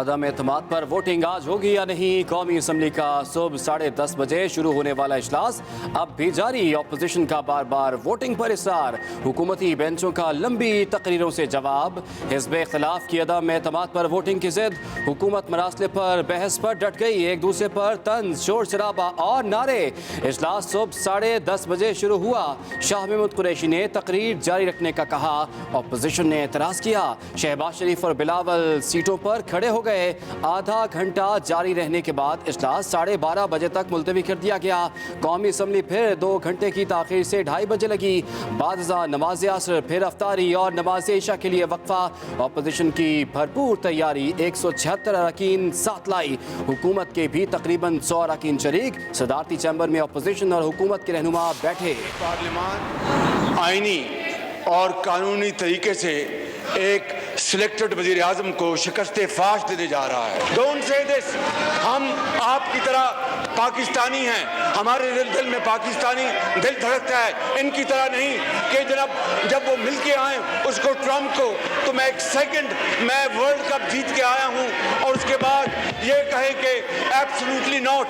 अदम एतमाद पर वोटिंग आज होगी या नहीं। कौमी असम्बली का सुबह 10:30 बजे शुरू होने वाला इजलास अब भी जारी। अपोजिशन का बार बार वोटिंग पर इसरार, हुकूमती बेंचों का लंबी तकरीरों से जवाब। हिज़्ब इख्तिलाफ की अदम एतमाद पर वोटिंग की जिद, हुकूमत मरासले पर बहस पर डट गई। एक दूसरे पर तंज, शोर शराबा और नारे। इजलास सुबह 10:30 बजे शुरू हुआ। शाह महमूद कुरैशी ने तकरीर जारी रखने का कहा, अपोजिशन ने एतराज़ किया। शहबाज शरीफ और बिलावल सीटों पर खड़े हो गए। आधा घंटा जारी रहने के बाद इजलास 12:30 बजे तक मुलतवी कर दिया गया। कौमी असम्बली फिर 2 घंटे की ताखीर से 2:30 बजे लगी। बाद नमाज असर, फिर अफ्तारी और नमाज इशा के लिए वक्फा। अपोजिशन की भरपूर तैयारी, 176 अरकान साथ लाई। हुकूमत के भी तकरीबन 100 अरकान शरीक। सदारती चैम्बर में अपोजिशन और हुकूमत के रहनुमा बैठे। पार्लियामान आईनी और कानूनी तरीके से एक सिलेक्टेड वजीर आजम को शिकस्त फाश देने जा रहा है। Don't say this. हम आपकी तरह पाकिस्तानी हैं, हमारे दिल में पाकिस्तानी दिल धड़कता है, इनकी तरह नहीं कि जब वो मिल के आए उसको ट्रम्प को, तो मैं एक सेकंड मैं वर्ल्ड कप जीत के आया हूँ और उसके बाद ये कहें कि एब्सोल्युटली नॉट।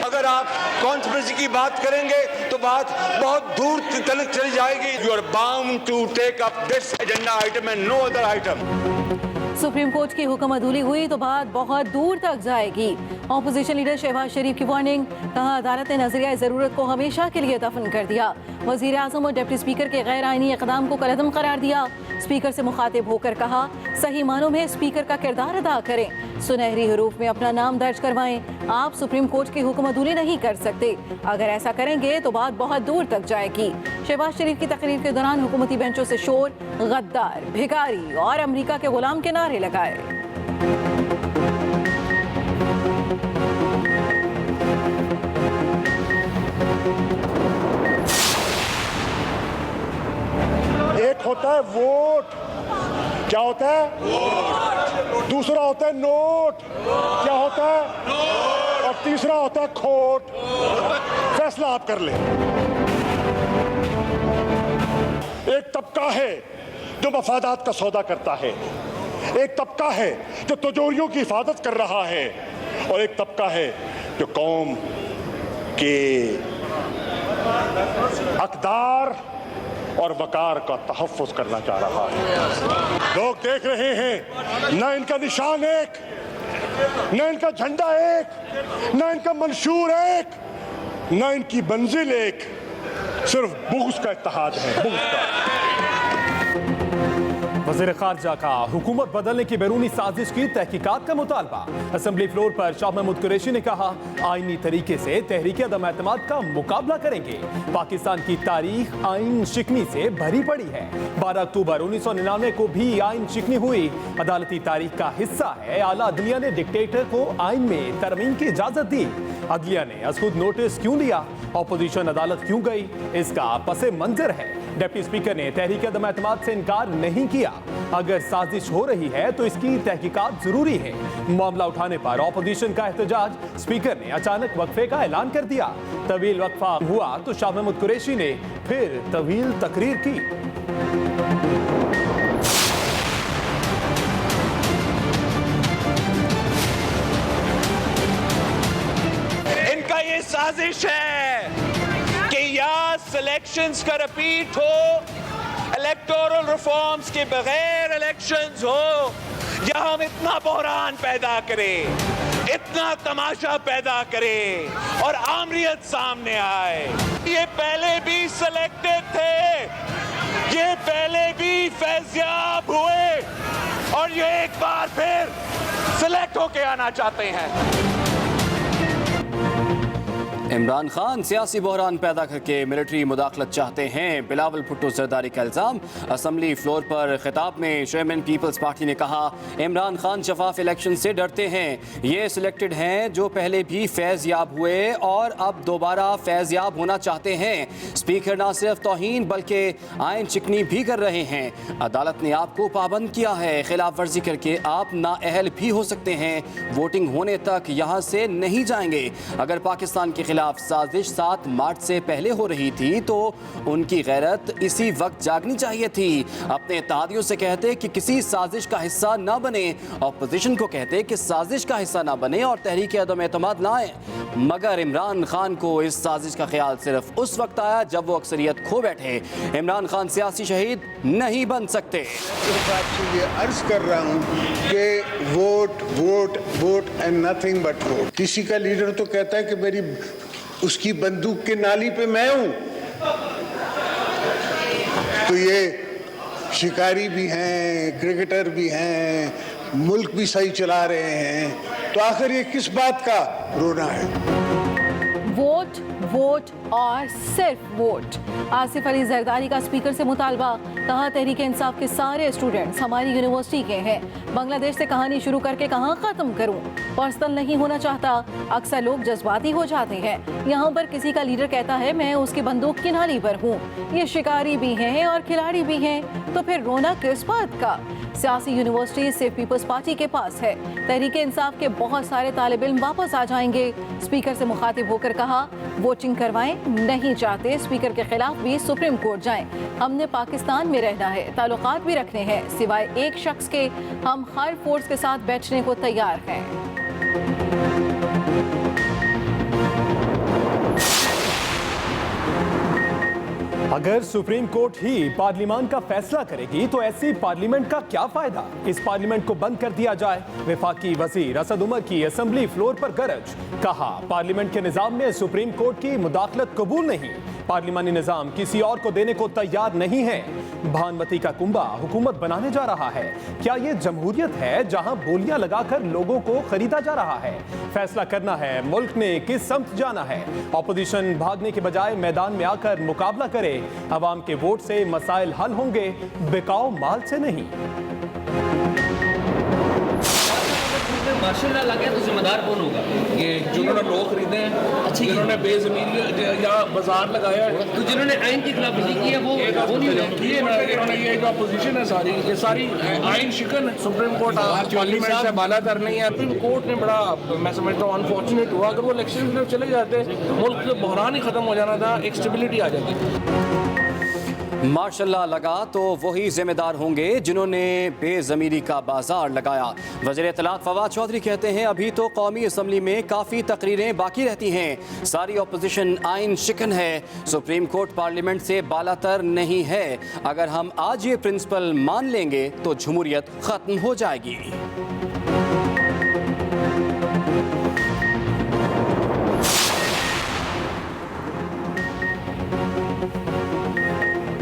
अगर आप कॉन्स्पिरेसी की बात करेंगे तो बात बहुत दूर तक चली जाएगी। You are bound to take up this agenda item and no other item. Supreme Court की हुक्म अदूली हुई तो बात बहुत दूर तक जाएगी। ऑपोजिशन लीडर शहबाज शरीफ की वार्निंग, कहा अदालत ने नजरिया ज़रूरत को हमेशा के लिए दफन कर दिया। वज़ीर आज़म और डिप्टी स्पीकर के गैर आइनी इक़दाम को कलअदम करार दिया। स्पीकर से मुखातिब होकर कहा, सही मानों में स्पीकर का किरदार अदा करें, सुनहरी हरूफ में अपना नाम दर्ज करवाएं। आप सुप्रीम कोर्ट की हुक्म अदूली नहीं कर सकते, अगर ऐसा करेंगे तो बात बहुत दूर तक जाएगी। शहबाज शरीफ की तकरीर के दौरान हुकूमती बेंचों से शोर, गद्दार, भिखारी और अमरीका के गुलाम के नारे लगाए। एक होता है वोट, क्या होता है वोट। दूसरा होता है नोट, क्या होता है नोट। और तीसरा होता है खोट। फैसला आप कर लें। एक तबका है जो मफादात का सौदा करता है, एक तबका है जो तिजोरियों की हिफाजत कर रहा है, और एक तबका है जो कौम के अक़दार और वकार का तहफ़्फ़ुज़ करना चाह रहा है। लोग देख रहे हैं, न इनका निशान एक, न इनका झंडा एक, न इनका मंशूर एक, न इनकी मंजिल एक, सिर्फ बुग़्ज़ का इत्तेहाद है, बुग़्ज़ का। वज़ीर ख़ारजा का हुकूमत बदलने की बैरूनी साजिश की तहकीकात का मुतालबा। असम्बली फ्लोर पर शाह महमूद कुरैशी ने कहा, आईनी तरीके से तहरीक अदम एतमाद का मुकाबला करेंगे। पाकिस्तान की तारीख आइन शिकनी से भरी पड़ी है। 12 अक्टूबर 1999 को भी आइन शिकनी हुई, अदालती तारीख का हिस्सा है। आला अदलिया ने डिक्टेटर को आइन में तरमीम की इजाजत दी। अदलिया ने अज़खुद नोटिस क्यों लिया, अपोजिशन अदालत क्यों गई, इसका पसे मंजर है। डिप्टी स्पीकर ने तहरीक अदम एतमाद से इनकार नहीं किया। अगर साजिश हो रही है तो इसकी तहकीकात जरूरी है। मामला उठाने पर ऑपोजिशन का एहतजाज, स्पीकर ने अचानक वक्फे का ऐलान कर दिया। तवील वक्फा हुआ तो शाह महमूद कुरैशी ने फिर तवील तकरीर की। इनका ये साजिश है कि या सिलेक्शंस का रिपीट हो, इलेक्टोरल रिफॉर्म्स के बगैर इलेक्शंस हो, या हम इतना बहरान पैदा करें, इतना तमाशा पैदा करें और आमरीत सामने आए। ये पहले भी सिलेक्टेड थे, ये पहले भी फैज़याब हुए और ये एक बार फिर सिलेक्ट होके आना चाहते हैं। इमरान खान सियासी बहरान पैदा करके मिलिट्री मुदाखलत चाहते हैं, बिलावल भुट्टो जरदारी का इल्ज़ाम। असम्बली फ्लोर पर खिताब में चेयरमैन पीपल्स पार्टी ने कहा, इमरान खान शफाफ इलेक्शन से डरते हैं। ये सिलेक्टेड हैं जो पहले भी फैज़ याब हुए और अब दोबारा फैज़ याब होना चाहते हैं। स्पीकर ना सिर्फ तौहीन बल्कि आइन चिकनी भी कर रहे हैं। अदालत ने आपको पाबंद किया है, खिलाफ वर्जी करके आप नाअहल भी हो सकते हैं। वोटिंग होने तक यहाँ से नहीं जाएंगे। अगर पाकिस्तान के खिलाफ खिलाफ साजिश 7 मार्च से पहले हो रही थी तो उनकी गैरत इसी वक्त जागनी चाहिए थी। अपने इत्तेहादियों से कहते कि किसी साजिश का हिस्सा ना बने, ऑपोजिशन को कहते कि साजिश का हिस्सा ना बने और तहरीक अदम एतमाद लाएं। मगर इमरान खान को इस साजिश का ख्याल सिर्फ उस वक्त आया जब वो अक्सरियत खो बैठे। इमरान खान सियासी शहीद नहीं बन सकते। सिर्फ आपसे ये अर्ज कर रहा हूँ कि vote vote vote and nothing but vote. किसी का लीडर तो कहता है कि मेरी उसकी बंदूक के नाली पे मैं हूँ, तो ये शिकारी भी हैं, क्रिकेटर भी हैं, मुल्क भी सही चला रहे हैं, तो आखिर ये किस बात का रोना है? वोट वोट और सिर्फ वोट। आसिफ अली जरदारी का स्पीकर से मुतालबा, कहा तहरीक इंसाफ के सारे स्टूडेंट्स हमारी यूनिवर्सिटी के हैं। बांग्लादेश से कहानी शुरू करके कहाँ खत्म करूं? पर्सनल नहीं होना चाहता। अक्सर लोग जज्बाती हो जाते हैं। यहाँ पर किसी का लीडर कहता है मैं उसकी बंदूक की नाली पर हूँ। ये शिकारी भी हैं और खिलाड़ी भी हैं, तो फिर रोना किस बात का? सियासी यूनिवर्सिटी सिर्फ पीपल्स पार्टी के पास है। तहरीक इंसाफ के बहुत सारे तालिब इल्म वापस आ जाएंगे। स्पीकर से मुखातिब होकर कहा वोटिंग करवाएं नहीं चाहते, स्पीकर के खिलाफ भी सुप्रीम कोर्ट जाएं। हमने पाकिस्तान में रहना है, ताल्लुकात भी रखने हैं, सिवाय एक शख्स के हम हर फोर्स के साथ बैठने को तैयार हैं। अगर सुप्रीम कोर्ट ही पार्लियामान का फैसला करेगी तो ऐसी पार्लियामेंट का क्या फायदा? इस पार्लियामेंट को बंद कर दिया जाए। वफाकी वजीर असद उमर की असेंबली फ्लोर पर गरज, कहा पार्लियामेंट के निजाम में सुप्रीम कोर्ट की मुदाखलत कबूल नहीं, पार्लियामानी निजाम किसी और को देने को तैयार नहीं है। भानुमती का कुंबा हुकूमत बनाने जा रहा है। क्या ये जमहूरियत है जहां बोलियां लगाकर लोगों को खरीदा जा रहा है? फैसला करना है मुल्क ने किस समत जाना है। ऑपोजिशन भागने के बजाय मैदान में आकर मुकाबला करे। अवाम के वोट से मसाइल हल होंगे, बिकाऊ माल से नहीं। मार्शल लॉ लग गया तो जिम्मेदार कौन होगा? ये जिन्होंने लोग खरीदे हैं, अच्छी जिन्होंने बेजमीनी या बाजार लगाया है, तो जिन्होंने आइन की खिलाफवर्जी की है वो नहीं होगा। इन्होंने ये जो अपोजिशन है सारी, ये सारी आइन शिकन है। सुप्रीम कोर्ट पार्लियामेंट से बालातर नहीं है। सुप्रीम कोर्ट ने बड़ा, मैं समझता हूँ अनफॉर्चुनेट हुआ। अगर वो इलेक्शन में चले जाते मुल्क से बहरान ही खत्म हो जाना था, एक स्टेबिलिटी आ जाती। मार्शल लॉ लगा तो वही जिम्मेदार होंगे जिन्होंने बेज़मीरी का बाजार लगाया। वज़ीर इत्तलात फवाद चौधरी कहते हैं अभी तो कौमी असम्बली में काफ़ी तकरीरें बाकी रहती हैं। सारी अपोजिशन आइन शिकन है। सुप्रीम कोर्ट पार्लियामेंट से बालातर नहीं है। अगर हम आज ये प्रिंसिपल मान लेंगे तो जमहूरियत ख़त्म हो जाएगी।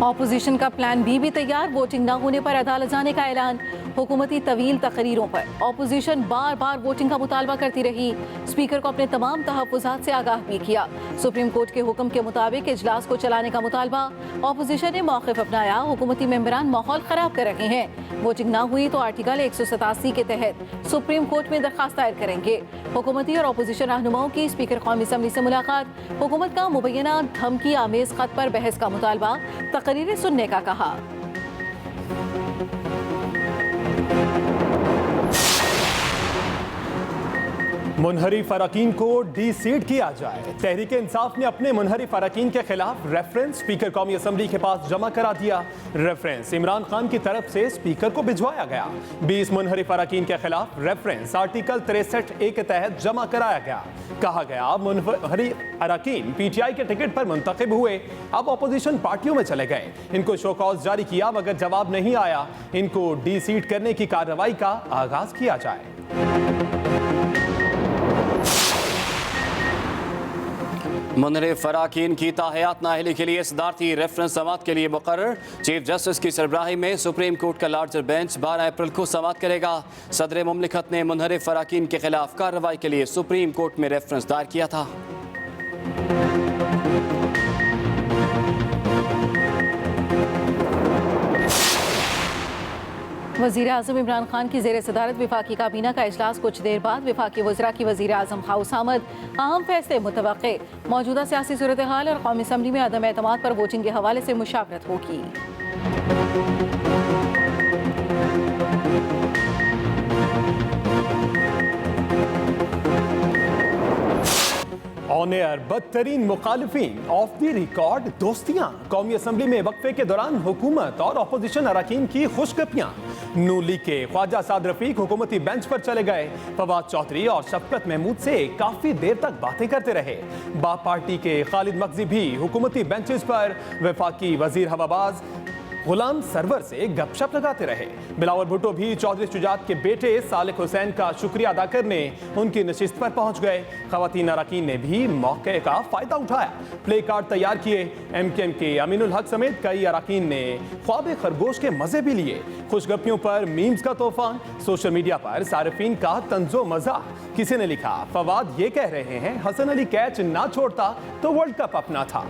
ऑपोजिशन का प्लान भी तैयार। वोटिंग न होने पर अदालत जाने का ऐलान। हुकूमती तवील तकरीरों पर ऑपोजिशन बार बार वोटिंग का मुतालबा करती रही। स्पीकर को अपने तमाम तहफ़्फ़ुज़ात से आगाह भी किया। सुप्रीम कोर्ट के हुक्म के मुताबिक इजलास को चलाने का मुतालबा। ऑपोजिशन ने मौक़िफ़ अपनाया। हुकूमती मेंबरान माहौल ख़राब कर रहे हैं। वोटिंग ना हुई तो आर्टिकल 187 के तहत सुप्रीम कोर्ट में दरख्वास्त दायर करेंगे। हुकूमती और ऑपोजिशन रहनुमाओं की स्पीकर कौमी असम्बली से मुलाकात। हुकूमत का मुबैना धमकी आमेज़ ख़त पर बहस का मुतालबा, तकरीरें सुनने का कहा। मुनहरिफ अरकान को डी सीट किया जाए। तहरीक इंसाफ ने अपने मुनहरिफ अरकान के खिलाफ रेफरेंस स्पीकर कौमी असम्बली के पास जमा करा दिया। रेफरेंस इमरान खान की तरफ से स्पीकर को भिजवाया गया। 20 मुनहरिफ अरकान के खिलाफ रेफरेंस आर्टिकल 63A के तहत जमा कराया गया। कहा गया मुनहरिफ अरकान PTI के टिकट पर मुंतखब हुए, अब अपोजिशन पार्टियों में चले गए। इनको शो कॉज जारी किया मगर जवाब नहीं आया। इनको डी सीट करने की कार्रवाई का आगाज किया जाए। मुनहरिफ अरकान की ताहयात नाअहली के लिए सदारती रेफरेंस समाअत के लिए मुकर्रर। चीफ जस्टिस की सरबराही में सुप्रीम कोर्ट का लार्जर बेंच 12 अप्रैल को समाअत करेगा। सदर मुमलिकत ने मुनहरिफ अरकान के खिलाफ कार्रवाई के लिए सुप्रीम कोर्ट में रेफरेंस दायर किया था। वज़ीर आज़म इमरान खान की ज़ेर सदारत वफाकी काबीना का इजलास कुछ देर बाद। वफाकी वज़रा की वज़ीर आज़म हाउस आमद। अहम फैसले मुतवक्के। मौजूदा सियासी सूरत हाल और कौमी असम्बली में अदम एतमाद पर वोटिंग के हवाले से मुशावरत होगी। ऑन एयर बदतरीन मुखालिफिन ऑफ द रिकॉर्ड दोस्तियां। कौमी असम्बली में वक्फे के दौरान हुकूमत और अपोजिशन अरकान की खुशगपियां। नून लीग के ख्वाजा साद रफीक हुकूमती बेंच पर चले गए। फवाद चौधरी और शफकत महमूद से काफी देर तक बातें करते रहे। बाप पार्टी के खालिद मगजी भी हुकूमती बेंचेस पर वफाकी वजीर हवाबाज गुलाम सरवर से गपशप लगाते रहे। बिलावल भुट्टो भी चौधरी शुजात के बेटे सालिक हुसैन का शुक्रिया अदा करने उनकी नशिस्त पर पहुंच गए। खवातीन अरकान ने भी मौके का फायदा उठाया, प्ले कार्ड तैयार किए। MKM के अमीनुल हक समेत कई अरकान ने ख्वाब खरगोश के मजे भी लिए। खुशगपियों पर मीम्स का तूफान, सोशल मीडिया पर सारिफीन का तंजो मजा। किसी ने लिखा, फवाद ये कह रहे हैं हसन अली कैच ना छोड़ता तो वर्ल्ड कप अपना था।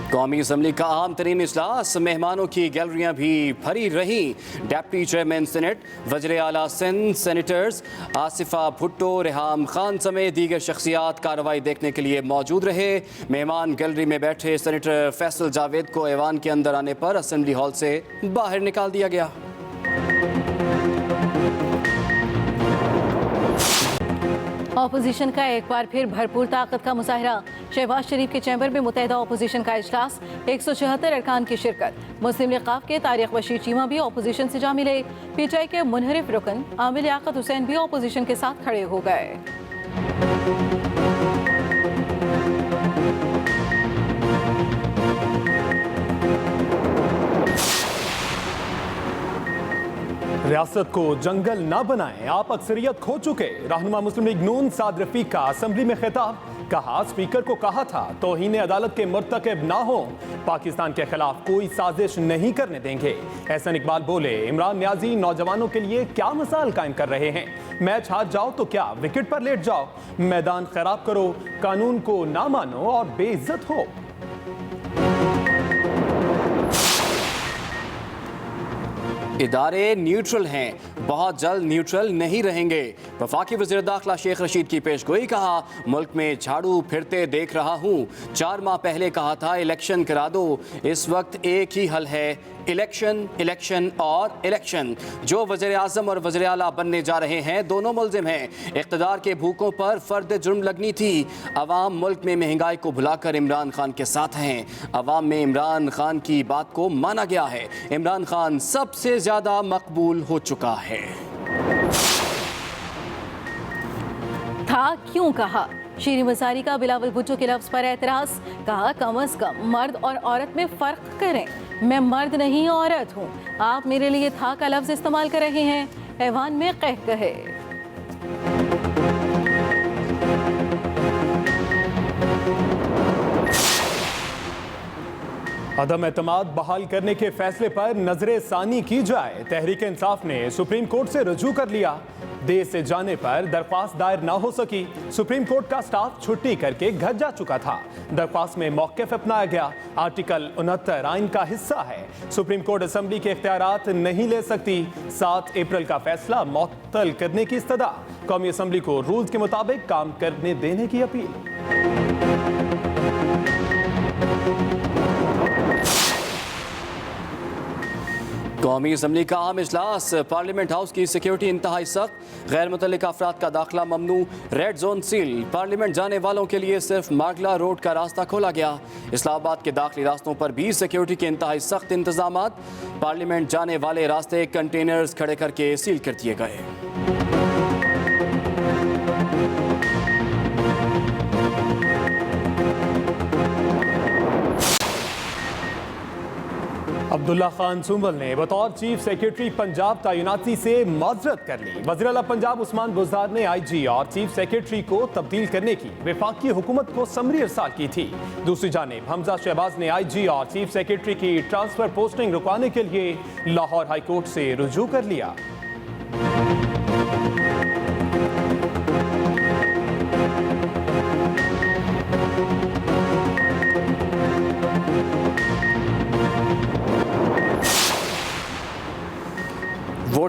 कौमी असम्बली का अहम तरीन इजलास, मेहमानों की गैलरियां भी भरी रही। डिप्टी चेयरमैन सेनेट वज़ीर आला सिंध सेनेटर्स आसिफा भुट्टो, रेहाम खान समेत दीगर शख्सियात कार्रवाई देखने के लिए मौजूद रहे। मेहमान गैलरी में बैठे सेनेटर फैसल जावेद को ऐवान के अंदर आने पर असम्बली हॉल से बाहर निकाल दिया गया। ऑपोजिशन का एक बार फिर भरपूर ताकत का मुजाहरा। शहबाज शरीफ के चैम्बर में मुत्तहिदा ऑपोजिशन का इजलास, 176 अरकान की शिरकत। मुस्लिम लीग क़ाफ के तारिक बशीर चीमा भी ऑपोजिशन से जा मिले। PTI के मुनहरिफ रुकन आमिर लियाकत हुसैन भी ऑपोजिशन के साथ खड़े हो गए। रियासत को जंगल ना बनाएं, आप अक्सरियत खो चुके। रहनुमा मुस्लिम लीग नून साद रफीक का असम्बली में खिताब, कहा स्पीकर को कहा था तौहीन अदालत के मुर्तकब ना हो, पाकिस्तान के खिलाफ कोई साजिश नहीं करने देंगे। एहसन इकबाल बोले, इमरान नियाजी नौजवानों के लिए क्या मिसाल कायम कर रहे हैं। मैच हार जाओ तो क्या विकेट पर लेट जाओ, मैदान खराब करो, कानून को ना मानो और बेइज्जत हो। इदारे न्यूट्रल हैं, बहुत जल्द न्यूट्रल नहीं रहेंगे। वफाकी वज़ीर दाखिला शेख रशीद की पेशगोई, कहा मुल्क में झाड़ू फिरते देख रहा हूँ। 4 माह पहले कहा था इलेक्शन करा दो, इस वक्त एक ही हल है, इलेक्शन इलेक्शन और इलेक्शन। जो वज़ीर आज़म और वज़ीर आला बनने जा रहे हैं दोनों मुल्ज़िम हैं। इक़्तिदार के भूखों पर फ़र्द जुर्म लगनी थी। अवाम मुल्क में महंगाई को भुलाकर इमरान खान के साथ हैं। अवाम में इमरान खान की बात को माना गया है। इमरान खान सबसे ज़्यादा मकबूल हो चुका है। था क्यों कहा, शीरी मसारी का बिलावल भुट्टो के लफ्ज़ पर एतराज़, कहा कम अज़ कम मर्द और औरत में फ़र्क करें। मैं मर्द नहीं औरत हूँ, आप मेरे लिए था का लफ्ज़ इस्तेमाल कर रहे हैं। ऐवान में कह कहे। अदम एतमाद बहाल करने के फैसले पर नजरे सानी की जाए। तहरीक इंसाफ ने सुप्रीम कोर्ट से रुजू कर लिया। देर से जाने पर दरख्वास्त दायर ना हो सकी। सुप्रीम कोर्ट का स्टाफ छुट्टी करके घर जा चुका था। दरख्वास्त में मौक़िफ़ अपनाया गया। आर्टिकल 69 आइन का हिस्सा है। सुप्रीम कोर्ट असम्बली के इख्तियारात नहीं ले सकती। 7 अप्रैल का फैसला मुअत्तल करने की इस्तदा। कौमी असम्बली को रूल्स के मुताबिक काम करने देने की अपील। कौमी असम्बली का अहम इजलास, पार्लियामेंट हाउस की सिक्योरिटी इंतहाई सख्त, गैर मुतल्लिक़ अफराद का दाखिला ममनू, रेड जोन सील। पार्लियामेंट जाने वालों के लिए सिर्फ मार्गला रोड का रास्ता खोला गया। इस्लामाबाद के दाखिली रास्तों पर भी सिक्योरिटी के इंतहाई सख्त इंतजामात। पार्लियामेंट जाने वाले रास्ते कंटेनर्स खड़े करके सील कर दिए गए। अब्दुल्ला खान सुंबल ने बतौर चीफ सेक्रेटरी पंजाब तैनाती से माजरत कर ली। वज़ीर आला पंजाब उस्मान बुज़दार ने IG और चीफ सेक्रेटरी को तब्दील करने की वफाकी हुकूमत को समरी इरसाल की थी। दूसरी जानिब हमजा शहबाज ने IG और चीफ सेक्रेटरी की ट्रांसफर पोस्टिंग रुकवाने के लिए लाहौर हाई कोर्ट से रुजू कर लिया।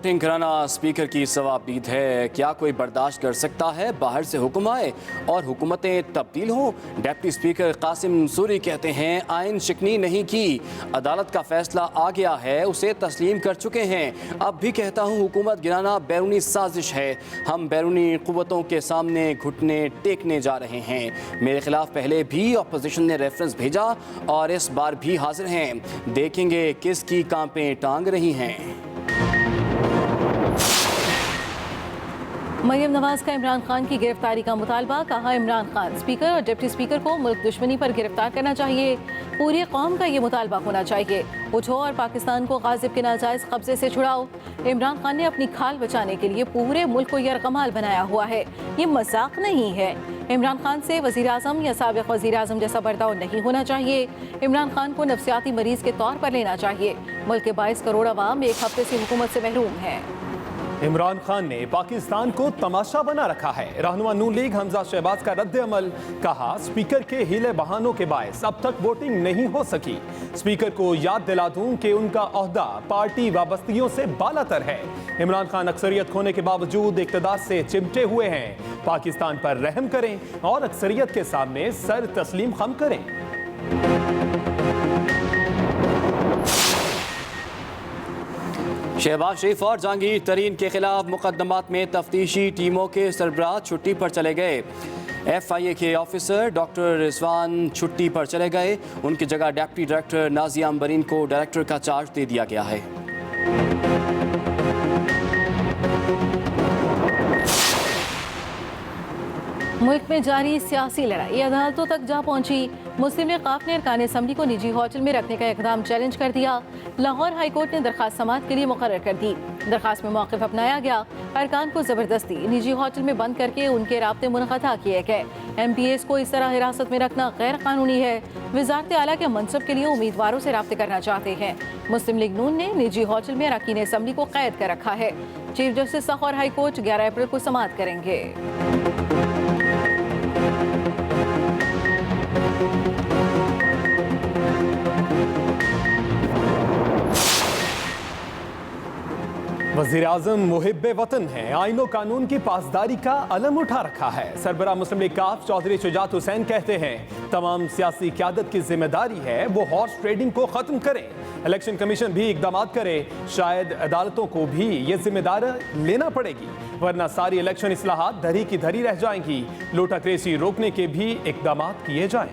वोटिंग कराना स्पीकर की सवाबदीद है। क्या कोई बर्दाश्त कर सकता है बाहर से हुक्म आए और हुकूमतें तब्दील हों? डिप्टी स्पीकर कासिम सूरी कहते हैं आइन शिकनी नहीं की, अदालत का फैसला आ गया है, उसे तस्लीम कर चुके हैं। अब भी कहता हूँ हुकूमत गिराना बैरूनी साजिश है। हम बैरूनी क़ुव्वतों के सामने घुटने टेकने जा रहे हैं। मेरे खिलाफ पहले भी अपोजिशन ने रेफरेंस भेजा और इस बार भी हाजिर हैं। देखेंगे किसकी कांपें टांग रही हैं। मरियम नवाज का इमरान खान की गिरफ्तारी का मुतालबा। कहा इमरान खान स्पीकर और डिप्टी स्पीकर को मुल्क दुश्मनी पर गिरफ्तार करना चाहिए। पूरी कौम का ये मुतालबा होना चाहिए। उठो और पाकिस्तान को गाजिब के नाजायज़ कब्जे से छुड़ाओ। इमरान खान ने अपनी खाल बचाने के लिए पूरे मुल्क को यरगमाल बनाया हुआ है। ये मजाक नहीं है। इमरान खान से वज़ीर आज़म या साबिक़ वज़ीर आज़म जैसा बर्ताव नहीं होना चाहिए। इमरान खान को नफ्सियाती मरीज़ के तौर पर लेना चाहिए। मुल्क के 22 करोड़ अवाम एक हफ्ते से हुकूमत से महरूम है। इमरान खान ने पाकिस्तान को तमाशा बना रखा है। रहनुमा नून लीग हमजा शहबाज का रद्द अमल। कहा स्पीकर के हीले बहानों के बायस अब तक वोटिंग नहीं हो सकी। स्पीकर को याद दिला दूं कि उनका ओहदा पार्टी वाबस्तियों से बालातर है। इमरान खान अक्सरियत होने के बावजूद इक़्तिदार से चिमटे हुए हैं। पाकिस्तान पर रहम करें और अक्सरियत के सामने सर तस्लीम खम करें। शहबाज शरीफ और जहांगीर तरीन के खिलाफ मुकदमात में तफ्तीशी टीमों के सरबराह छुट्टी पर चले गए। FIA के ऑफिसर डॉक्टर रिजवान छुट्टी पर चले गए। उनकी जगह डिप्टी डायरेक्टर नाजिया अंबरीन को डायरेक्टर का चार्ज दे दिया गया है। मुल्क में जारी सियासी लड़ाई अदालतों तक जा पहुंची। मुस्लिम लीग काफ ने अरकान असम्बली को निजी होटल में रखने का इकदाम चैलेंज कर दिया। लाहौर हाई कोर्ट ने दरखास्त समाअत के लिए मुकर्रर कर दी। दरखास्त में मौक़िफ़ अपनाया गया। अरकान को ज़बरदस्ती निजी होटल में बंद करके उनके राब्ते मुनक़ता किए गए। MPAs को इस तरह हिरासत में रखना गैर कानूनी है। वज़ारत आला के मनसब के लिए उम्मीदवारों से राब्ते करना चाहते हैं। मुस्लिम लीग नून ने निजी होटल में अरकान असम्बली को कैद कर रखा है। Chief justice Lahore high court 11 अप्रैल को समाअत करेंगे। वज़ीर आज़म मुहिब्बे वतन है, आईनो कानून की पासदारी का अलम उठा रखा है। सरबराह मुस्लिम लीग काफ चौधरी शुजात हुसैन कहते हैं तमाम सियासी क़यादत की जिम्मेदारी है वो हॉर्स ट्रेडिंग को ख़त्म करे। इलेक्शन कमीशन भी इक़दाम करे। शायद अदालतों को भी ये जिम्मेदारी लेना पड़ेगी, वरना सारी इलेक्शन इस्लाहात धरी की धरी रह जाएंगी। लोटाक्रेसी रोकने के भी इक़दाम किए जाएं।